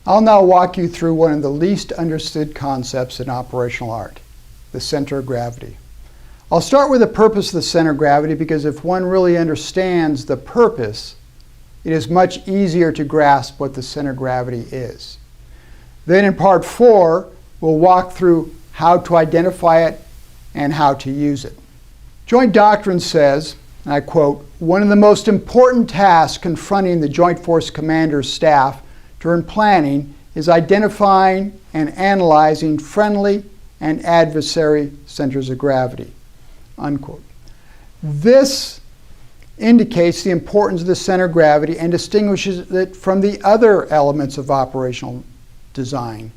I'll now walk you through one of the least understood concepts in operational art, the center of gravity. I'll start with the purpose of the center of gravity because if one really understands the purpose, it is much easier to grasp what the center of gravity is. Then in part 4, we'll walk through how to identify it and how to use it. Joint doctrine says, and I quote, "One of the most important tasks confronting the Joint Force Commander's staff during planning is identifying and analyzing friendly and adversary centers of gravity," unquote. This indicates the importance of the center of gravity and distinguishes it from the other elements of operational design.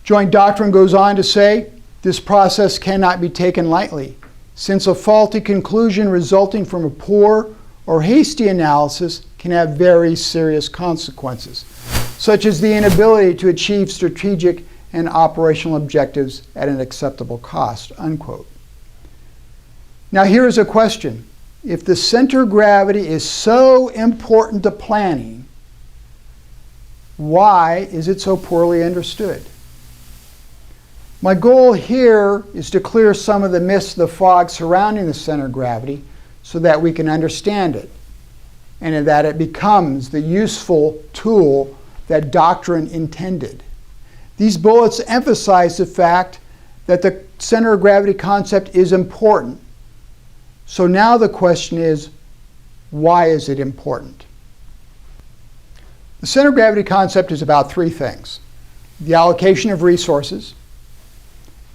Joint doctrine goes on to say, this process cannot be taken lightly, since a faulty conclusion resulting from a poor or hasty analysis can have very serious consequences, such as the inability to achieve strategic and operational objectives at an acceptable cost, unquote. Now here is a question. If the center of gravity is so important to planning, why is it so poorly understood? My goal here is to clear some of the myths, the fog surrounding the center of gravity so that we can understand it and that it becomes the useful tool that doctrine intended. These bullets emphasize the fact that the center of gravity concept is important. So now the question is, why is it important? The center of gravity concept is about 3 things: the allocation of resources,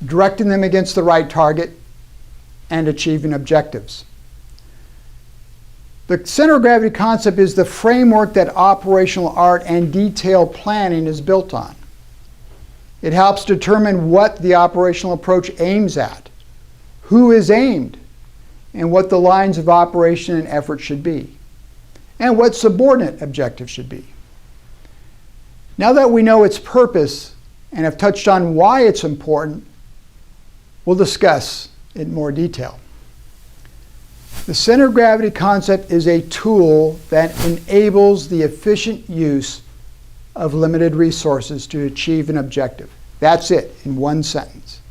directing them against the right target, and achieving objectives. The center of gravity concept is the framework that operational art and detailed planning is built on. It helps determine what the operational approach aims at, who is aimed, and what the lines of operation and effort should be, and what subordinate objectives should be. Now that we know its purpose and have touched on why it's important, we'll discuss it in more detail. The center of gravity concept is a tool that enables the efficient use of limited resources to achieve an objective. That's it, in one sentence.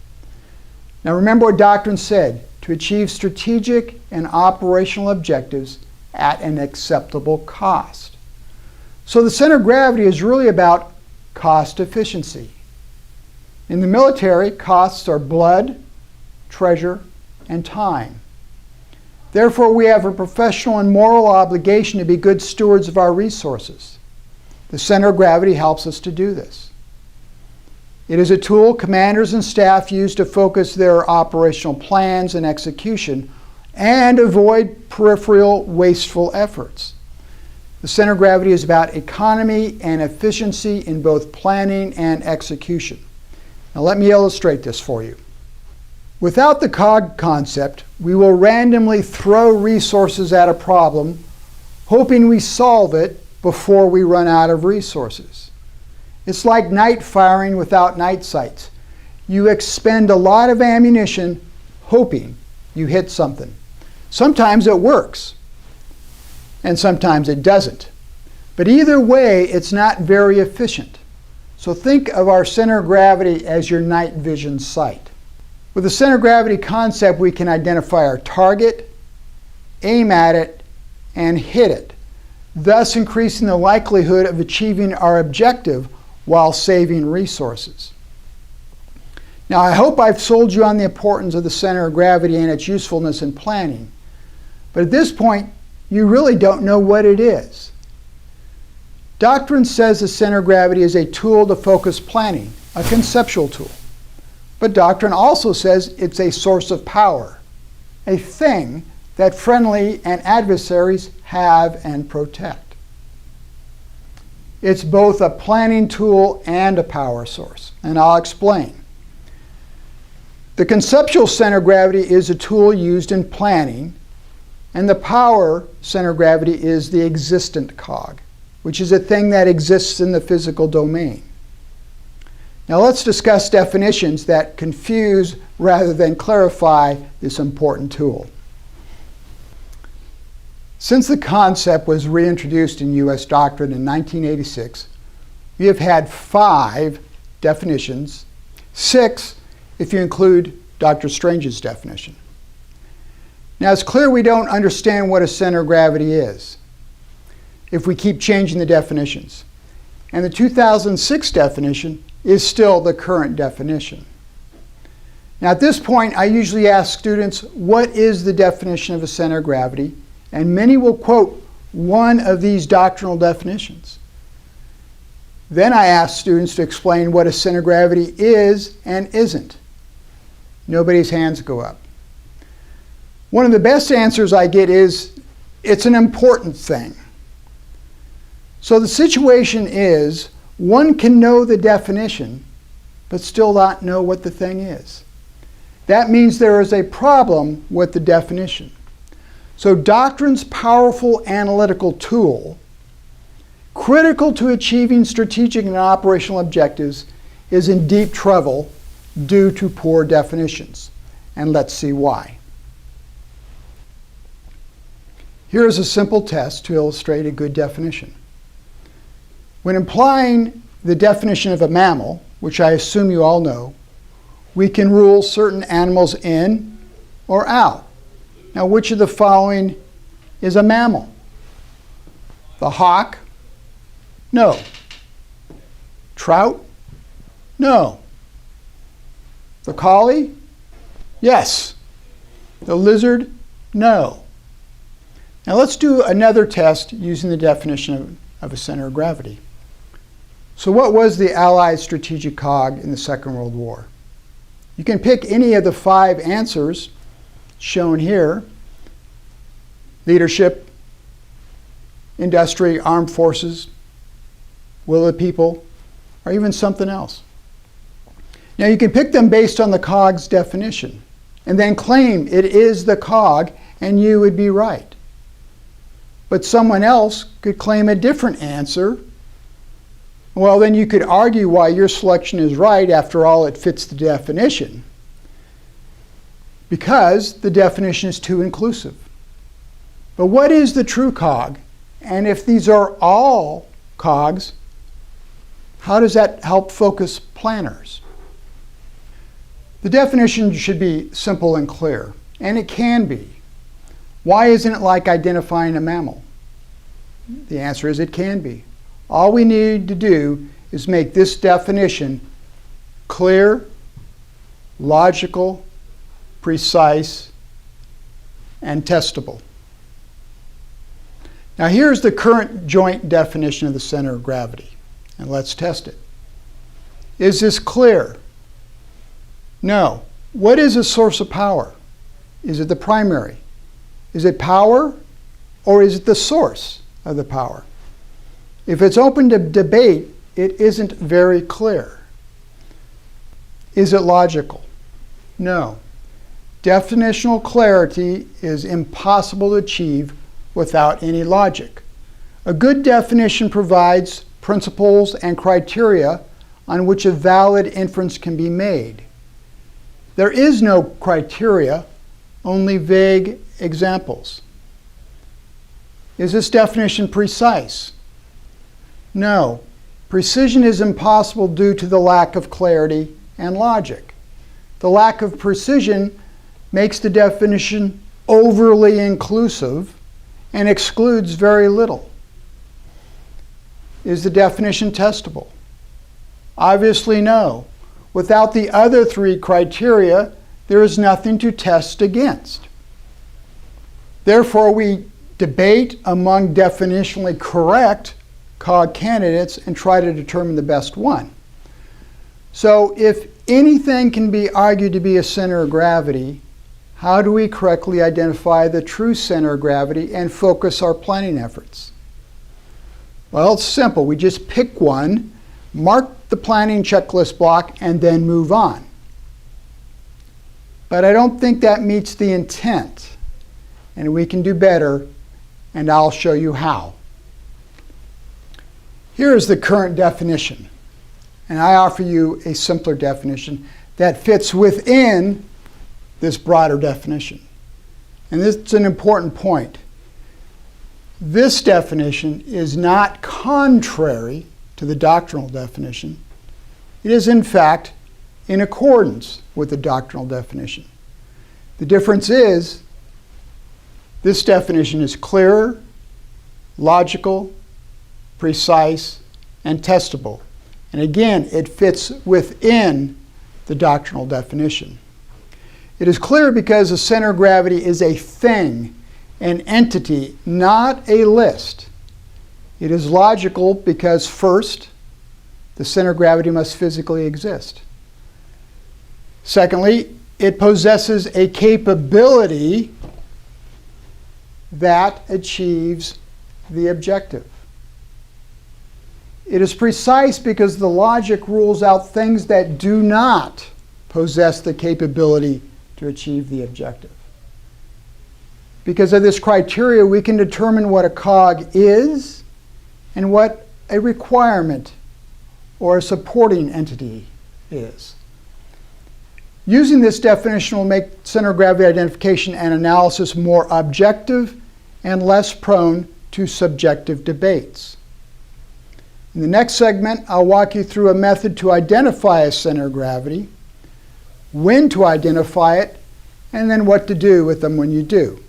Now remember what doctrine said: to achieve strategic and operational objectives at an acceptable cost. So the center of gravity is really about cost efficiency. In the military, costs are blood, treasure, and time. Therefore, we have a professional and moral obligation to be good stewards of our resources. The center of gravity helps us to do this. It is a tool commanders and staff use to focus their operational plans and execution and avoid peripheral, wasteful efforts. The center of gravity is about economy and efficiency in both planning and execution. Now let me illustrate this for you. Without the COG concept, we will randomly throw resources at a problem, hoping we solve it before we run out of resources. It's like night firing without night sights. You expend a lot of ammunition hoping you hit something. Sometimes it works, and sometimes it doesn't. But either way, it's not very efficient. So think of our center of gravity as your night vision sight. With the center of gravity concept, we can identify our target, aim at it, and hit it, thus increasing the likelihood of achieving our objective while saving resources. Now, I hope I've sold you on the importance of the center of gravity and its usefulness in planning. But at this point, you really don't know what it is. Doctrine says the center of gravity is a tool to focus planning, a conceptual tool. But doctrine also says it's a source of power, a thing that friendly and adversaries have and protect. It's both a planning tool and a power source, and I'll explain. The conceptual center of gravity is a tool used in planning, and the power center of gravity is the existent cog, which is a thing that exists in the physical domain. Now let's discuss definitions that confuse rather than clarify this important tool. Since the concept was reintroduced in U.S. doctrine in 1986, we have had 5 definitions, 6 if you include Dr. Strange's definition. Now it's clear we don't understand what a center of gravity is if we keep changing the definitions. And the 2006 definition is still the current definition. Now at this point, I usually ask students, what is the definition of a center of gravity? And many will quote one of these doctrinal definitions. Then I ask students to explain what a center of gravity is and isn't. Nobody's hands go up. One of the best answers I get is, it's an important thing. So the situation is, one can know the definition, but still not know what the thing is. That means there is a problem with the definition. So doctrine's powerful analytical tool, critical to achieving strategic and operational objectives, is in deep trouble due to poor definitions. And let's see why. Here's a simple test to illustrate a good definition. When applying the definition of a mammal, which I assume you all know, we can rule certain animals in or out. Now, which of the following is a mammal? The hawk? No. Trout? No. The collie? Yes. The lizard? No. Now let's do another test using the definition of a center of gravity. So what was the Allied strategic cog in the Second World War? You can pick any of the 5 answers shown here: leadership, industry, armed forces, will of the people, or even something else. Now you can pick them based on the cog's definition and then claim it is the cog and you would be right. But someone else could claim a different answer. Well, then you could argue why your selection is right. After all, it fits the definition, because the definition is too inclusive. But what is the true cog? And if these are all cogs, how does that help focus planners? The definition should be simple and clear, and it can be. Why isn't it like identifying a mammal? The answer is it can be. All we need to do is make this definition clear, logical, precise, and testable. Now here's the current joint definition of the center of gravity, and let's test it. Is this clear? No. What is a source of power? Is it the primary? Is it power, or is it the source of the power? If it's open to debate, it isn't very clear. Is it logical? No. Definitional clarity is impossible to achieve without any logic. A good definition provides principles and criteria on which a valid inference can be made. There is no criteria, only vague examples. Is this definition precise? No. Precision is impossible due to the lack of clarity and logic. The lack of precision makes the definition overly inclusive and excludes very little. Is the definition testable? Obviously no. Without the other 3 criteria, there is nothing to test against. Therefore, we debate among definitionally correct cog candidates and try to determine the best one. So if anything can be argued to be a center of gravity, how do we correctly identify the true center of gravity and focus our planning efforts? Well, it's simple. We just pick one, mark the planning checklist block, and then move on. But I don't think that meets the intent, and we can do better, and I'll show you how. Here is the current definition, and I offer you a simpler definition that fits within this broader definition. And this is an important point. This definition is not contrary to the doctrinal definition. It is, in fact, in accordance with the doctrinal definition. The difference is this definition is clearer, logical, precise, and testable. And again, it fits within the doctrinal definition. It is clear because the center of gravity is a thing, an entity, not a list. It is logical because, first, the center of gravity must physically exist. Secondly, it possesses a capability that achieves the objective. It is precise because the logic rules out things that do not possess the capability to achieve the objective. Because of this criteria, we can determine what a cog is and what a requirement or a supporting entity is. Using this definition will make center of gravity identification and analysis more objective and less prone to subjective debates. In the next segment, I'll walk you through a method to identify a center of gravity, when to identify it, and then what to do with them when you do.